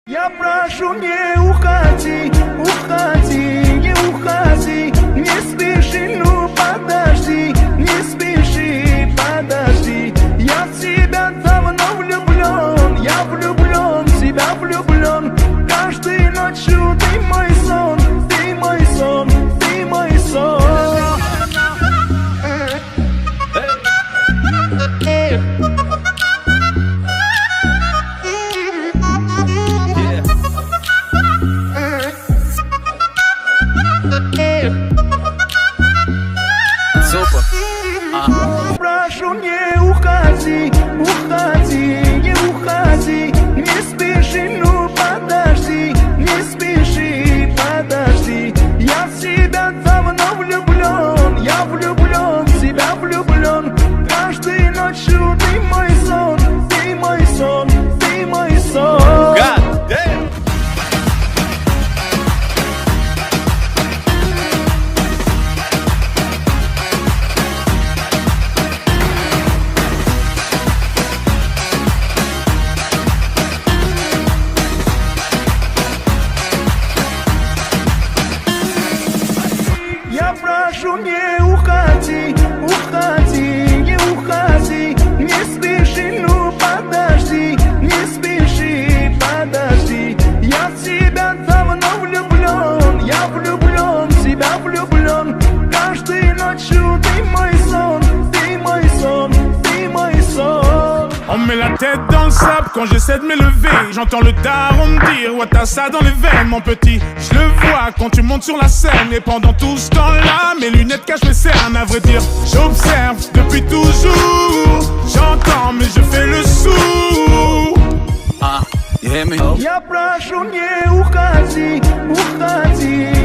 Я прошу, не уходи, уходи, не уходи, не спеши, ну подожди, не спеши, подожди. Я в тебя давно влюблен, я влюблен, в тебя влюблен. Каждой ночью ты мой сон, ты мой сон, ты мой сон. Супер. Прошу, не уходи, уходи, не уходи, не спеши, ну подожди, не спеши, подожди. Я в тебя давно влюблен, я влюблен, в тебя влюблен. Каждой ночью ты мой сон, ты мой сон, ты мой сон. God damn. Я прошу, не уходи, уходи, не уходи, не спеши, ну подожди, не спеши, подожди. Я в тебя давно влюблен, я влюблен, в тебя влюблен. Каждой ночью ты мой сон, ты мой сон, ты мой сон. On me met la tête dans le sable quand j'essaie de m'élever. J'entends le daron me dire ouais t'as ça dans les veines mon petit. Je le vois quand tu montes sur la scène. Et pendant tout ce temps-là mes lunettes cachent mes cernes. À vrai dire j'observe depuis toujours. J'entends mais je fais le sourd. You hear me? Я прошу, не уходи, уходи.